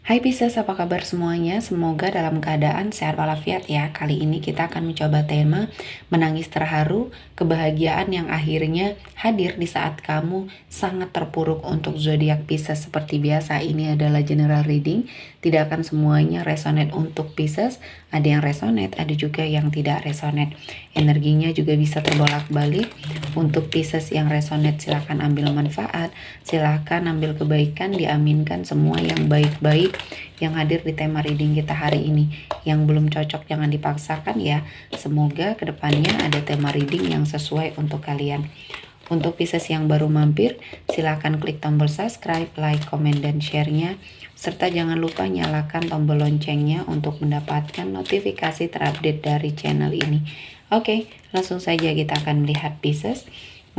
Hai Pisces, apa kabar semuanya? Semoga dalam keadaan sehat walafiat ya. Kali ini kita akan mencoba tema menangis terharu, kebahagiaan yang akhirnya hadir di saat kamu sangat terpuruk. Untuk zodiak Pisces seperti biasa, ini adalah general reading. Tidak akan semuanya resonate untuk Pisces. Ada yang resonate, ada juga yang tidak resonate. Energinya juga bisa terbolak-balik. Untuk Pisces yang resonate, silahkan ambil manfaat, silahkan ambil kebaikan, diaminkan semua yang baik-baik yang hadir di tema reading kita hari ini. Yang belum cocok jangan dipaksakan ya. Semoga kedepannya ada tema reading yang sesuai untuk kalian. Untuk Pisces yang baru mampir, silahkan klik tombol subscribe, like, komen, dan share-nya. Serta jangan lupa nyalakan tombol loncengnya untuk mendapatkan notifikasi terupdate dari channel ini. Oke, langsung saja kita akan melihat Pisces.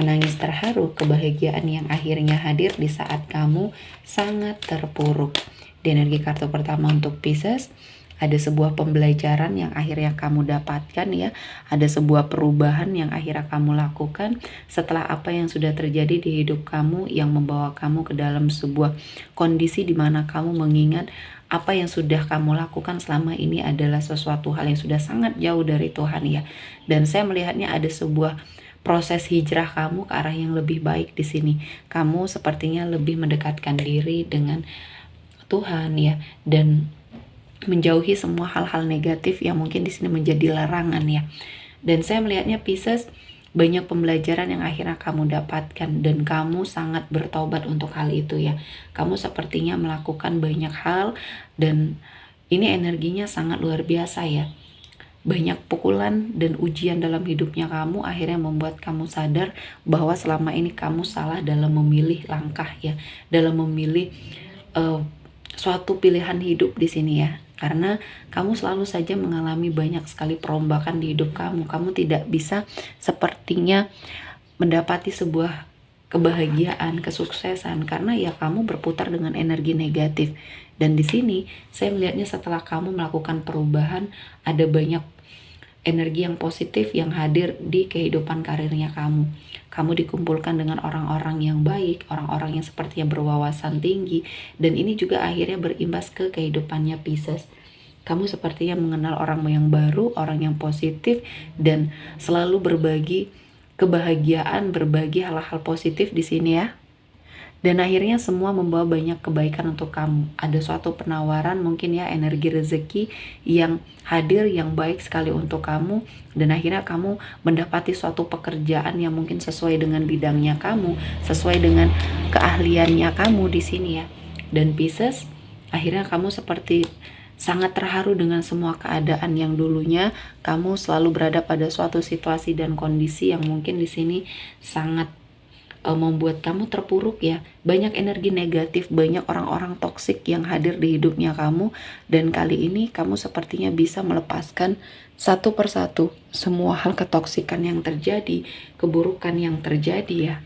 Menangis terharu, kebahagiaan yang akhirnya hadir di saat kamu sangat terpuruk. Di energi kartu pertama untuk Pisces, ada sebuah pembelajaran yang akhirnya kamu dapatkan ya. Ada sebuah perubahan yang akhirnya kamu lakukan setelah apa yang sudah terjadi di hidup kamu yang membawa kamu ke dalam sebuah kondisi di mana kamu mengingat apa yang sudah kamu lakukan selama ini adalah sesuatu hal yang sudah sangat jauh dari Tuhan ya. Dan saya melihatnya ada sebuah proses hijrah kamu ke arah yang lebih baik di sini. Kamu sepertinya lebih mendekatkan diri dengan Tuhan ya, dan menjauhi semua hal-hal negatif yang mungkin di sini menjadi larangan ya. Dan saya melihatnya Pisces, banyak pembelajaran yang akhirnya kamu dapatkan dan kamu sangat bertobat untuk hal itu ya. Kamu sepertinya melakukan banyak hal dan ini energinya sangat luar biasa ya. Banyak pukulan dan ujian dalam hidupnya kamu akhirnya membuat kamu sadar bahwa selama ini kamu salah dalam memilih langkah ya, dalam memilih suatu pilihan hidup di sini ya. Karena kamu selalu saja mengalami banyak sekali perombakan di hidup kamu. Kamu tidak bisa sepertinya mendapati sebuah kebahagiaan, kesuksesan karena ya kamu berputar dengan energi negatif. Dan di sini saya melihatnya setelah kamu melakukan perubahan, ada banyak energi yang positif yang hadir di kehidupan karirnya kamu. Kamu dikumpulkan dengan orang-orang yang baik, orang-orang yang sepertinya berwawasan tinggi, dan ini juga akhirnya berimbas ke kehidupannya Pisces. Kamu sepertinya mengenal orang yang baru, orang yang positif, dan selalu berbagi kebahagiaan, berbagi hal-hal positif di sini ya. Dan akhirnya semua membawa banyak kebaikan untuk kamu. Ada suatu penawaran mungkin ya, energi rezeki yang hadir yang baik sekali untuk kamu. Dan akhirnya kamu mendapati suatu pekerjaan yang mungkin sesuai dengan bidangnya kamu, sesuai dengan keahliannya kamu di sini ya. Dan Pisces, akhirnya kamu seperti sangat terharu dengan semua keadaan yang dulunya kamu selalu berada pada suatu situasi dan kondisi yang mungkin di sini sangat membuat kamu terpuruk ya. Banyak energi negatif, banyak orang-orang toksik yang hadir di hidupnya kamu, dan kali ini kamu sepertinya bisa melepaskan satu persatu semua hal ketoksikan yang terjadi, keburukan yang terjadi ya.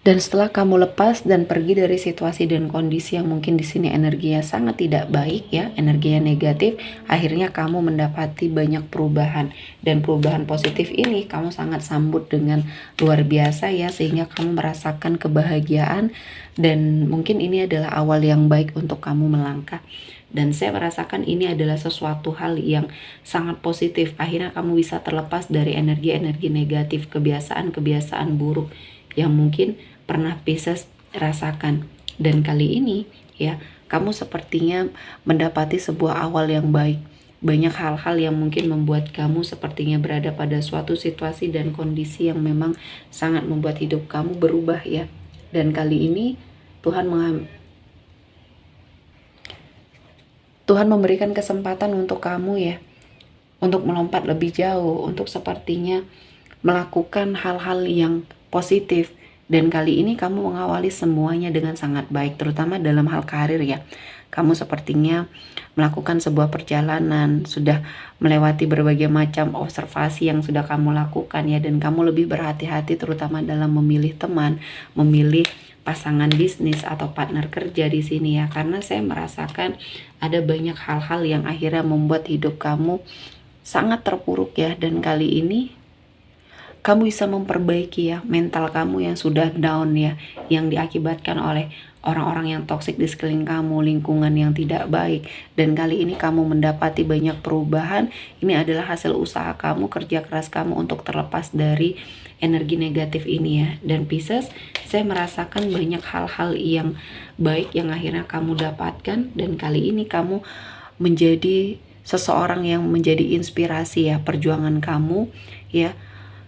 Dan setelah kamu lepas dan pergi dari situasi dan kondisi yang mungkin di sini energinya sangat tidak baik ya, energinya negatif, akhirnya kamu mendapati banyak perubahan. Dan perubahan positif ini kamu sangat sambut dengan luar biasa ya, sehingga kamu merasakan kebahagiaan dan mungkin ini adalah awal yang baik untuk kamu melangkah. Dan saya merasakan ini adalah sesuatu hal yang sangat positif. Akhirnya kamu bisa terlepas dari energi-energi negatif, kebiasaan-kebiasaan buruk yang mungkin pernah Pisces rasakan. Dan kali ini ya, kamu sepertinya mendapati sebuah awal yang baik. Banyak hal-hal yang mungkin membuat kamu sepertinya berada pada suatu situasi dan kondisi yang memang sangat membuat hidup kamu berubah ya. Dan kali ini Tuhan memberikan kesempatan untuk kamu ya, untuk melompat lebih jauh, untuk sepertinya melakukan hal-hal yang positif. Dan kali ini kamu mengawali semuanya dengan sangat baik, terutama dalam hal karir ya. Kamu sepertinya melakukan sebuah perjalanan, sudah melewati berbagai macam observasi yang sudah kamu lakukan ya, dan kamu lebih berhati-hati terutama dalam memilih teman, memilih pasangan bisnis atau partner kerja di sini ya. Karena saya merasakan ada banyak hal-hal yang akhirnya membuat hidup kamu sangat terpuruk ya. Dan kali ini kamu bisa memperbaiki ya mental kamu yang sudah down ya, yang diakibatkan oleh orang-orang yang toksik di sekeliling kamu, lingkungan yang tidak baik. Dan kali ini kamu mendapati banyak perubahan. Ini adalah hasil usaha kamu, kerja keras kamu untuk terlepas dari energi negatif ini ya. Dan Pisces, saya merasakan banyak hal-hal yang baik yang akhirnya kamu dapatkan, dan kali ini kamu menjadi seseorang yang menjadi inspirasi ya, perjuangan kamu ya,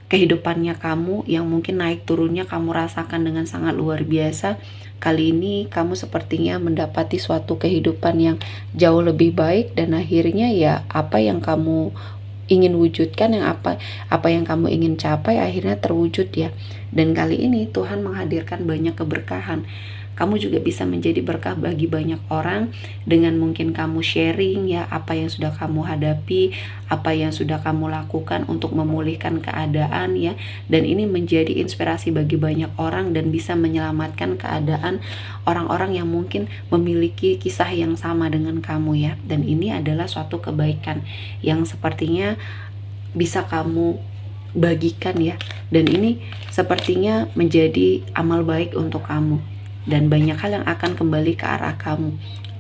kehidupannya kamu yang mungkin naik turunnya kamu rasakan dengan sangat luar biasa. Kali ini kamu sepertinya mendapati suatu kehidupan yang jauh lebih baik, dan akhirnya ya apa yang kamu ingin wujudkan, yang apa yang kamu ingin capai akhirnya terwujud ya. Dan kali ini Tuhan menghadirkan banyak keberkahan. Kamu juga bisa menjadi berkah bagi banyak orang dengan mungkin kamu sharing ya apa yang sudah kamu hadapi, apa yang sudah kamu lakukan untuk memulihkan keadaan ya. Dan ini menjadi inspirasi bagi banyak orang dan bisa menyelamatkan keadaan orang-orang yang mungkin memiliki kisah yang sama dengan kamu ya. Dan ini adalah suatu kebaikan yang sepertinya bisa kamu bagikan ya. Dan ini sepertinya menjadi amal baik untuk kamu, dan banyak hal yang akan kembali ke arah kamu.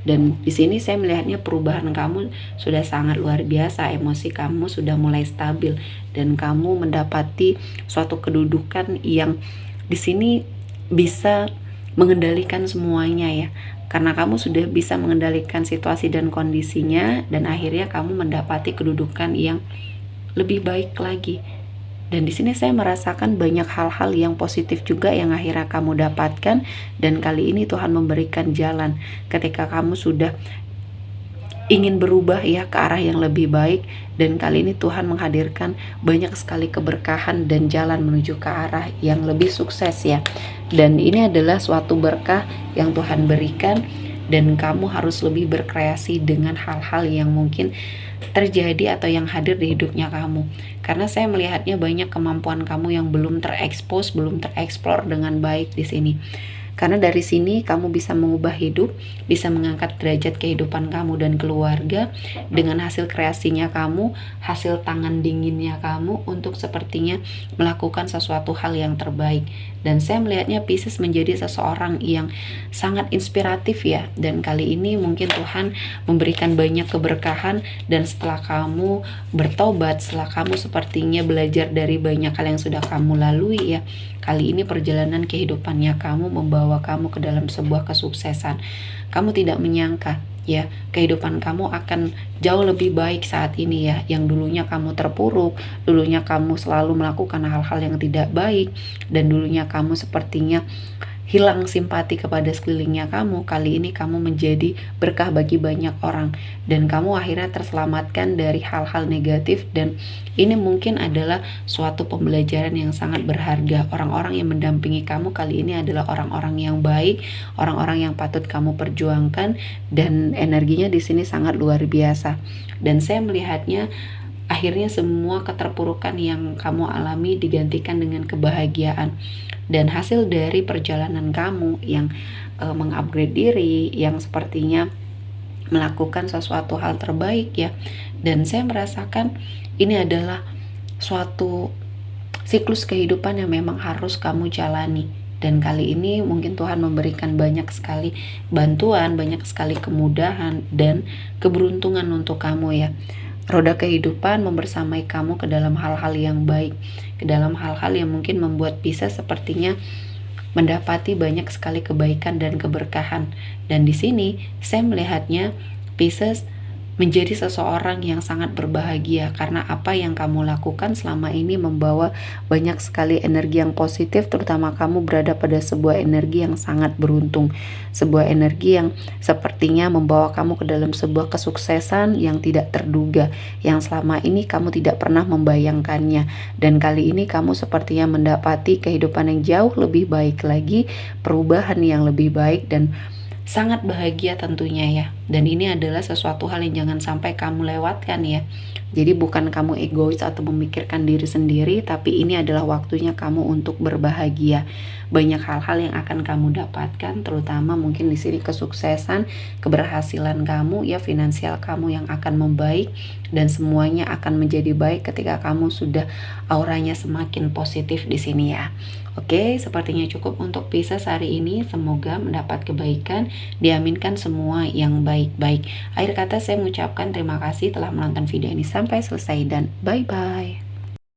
Dan di sini saya melihatnya perubahan kamu sudah sangat luar biasa, emosi kamu sudah mulai stabil, dan kamu mendapati suatu kedudukan yang di sini bisa mengendalikan semuanya ya. Karena kamu sudah bisa mengendalikan situasi dan kondisinya, dan akhirnya kamu mendapati kedudukan yang lebih baik lagi. Dan di sini saya merasakan banyak hal-hal yang positif juga yang akhirnya kamu dapatkan, dan kali ini Tuhan memberikan jalan ketika kamu sudah ingin berubah ya ke arah yang lebih baik. Dan kali ini Tuhan menghadirkan banyak sekali keberkahan dan jalan menuju ke arah yang lebih sukses ya. Dan ini adalah suatu berkah yang Tuhan berikan, dan kamu harus lebih berkreasi dengan hal-hal yang mungkin terjadi atau yang hadir di hidupnya kamu. Karena saya melihatnya banyak kemampuan kamu yang belum terekspos, belum tereksplor dengan baik di sini. Karena dari sini kamu bisa mengubah hidup, bisa mengangkat derajat kehidupan kamu dan keluarga dengan hasil kreasinya kamu, hasil tangan dinginnya kamu untuk sepertinya melakukan sesuatu hal yang terbaik. Dan saya melihatnya Pisces menjadi seseorang yang sangat inspiratif ya. Dan kali ini mungkin Tuhan memberikan banyak keberkahan, dan setelah kamu bertobat, setelah kamu sepertinya belajar dari banyak hal yang sudah kamu lalui ya, kali ini perjalanan kehidupannya kamu membawa kamu ke dalam sebuah kesuksesan. Kamu tidak menyangka ya, kehidupan kamu akan jauh lebih baik saat ini ya. Yang dulunya kamu terpuruk, dulunya kamu selalu melakukan hal-hal yang tidak baik, dan dulunya kamu sepertinya hilang simpati kepada sekelilingnya kamu, kali ini kamu menjadi berkah bagi banyak orang, dan kamu akhirnya terselamatkan dari hal-hal negatif. Dan ini mungkin adalah suatu pembelajaran yang sangat berharga. Orang-orang yang mendampingi kamu kali ini adalah orang-orang yang baik, orang-orang yang patut kamu perjuangkan, dan energinya di sini sangat luar biasa. Dan saya melihatnya akhirnya semua keterpurukan yang kamu alami digantikan dengan kebahagiaan. Dan hasil dari perjalanan kamu yang mengupgrade diri, yang sepertinya melakukan sesuatu hal terbaik ya. Dan saya merasakan ini adalah suatu siklus kehidupan yang memang harus kamu jalani. Dan kali ini mungkin Tuhan memberikan banyak sekali bantuan, banyak sekali kemudahan dan keberuntungan untuk kamu ya. Roda kehidupan membersamai kamu ke dalam hal-hal yang baik, ke dalam hal-hal yang mungkin membuat Pisces sepertinya mendapati banyak sekali kebaikan dan keberkahan. Dan di sini saya melihatnya Pisces menjadi seseorang yang sangat berbahagia, karena apa yang kamu lakukan selama ini membawa banyak sekali energi yang positif, terutama kamu berada pada sebuah energi yang sangat beruntung, sebuah energi yang sepertinya membawa kamu ke dalam sebuah kesuksesan yang tidak terduga, yang selama ini kamu tidak pernah membayangkannya. Dan kali ini kamu sepertinya mendapati kehidupan yang jauh lebih baik lagi, perubahan yang lebih baik, dan sangat bahagia tentunya ya. Dan ini adalah sesuatu hal yang jangan sampai kamu lewatkan ya. Jadi bukan kamu egois atau memikirkan diri sendiri, tapi ini adalah waktunya kamu untuk berbahagia. Banyak hal-hal yang akan kamu dapatkan, terutama mungkin di sini kesuksesan, keberhasilan kamu ya, finansial kamu yang akan membaik, dan semuanya akan menjadi baik ketika kamu sudah auranya semakin positif di sini ya. Oke, sepertinya cukup untuk Pisces hari ini. Semoga mendapat kebaikan, diaminkan semua yang baik-baik. Akhir kata saya mengucapkan terima kasih telah menonton video ini sampai selesai dan bye-bye.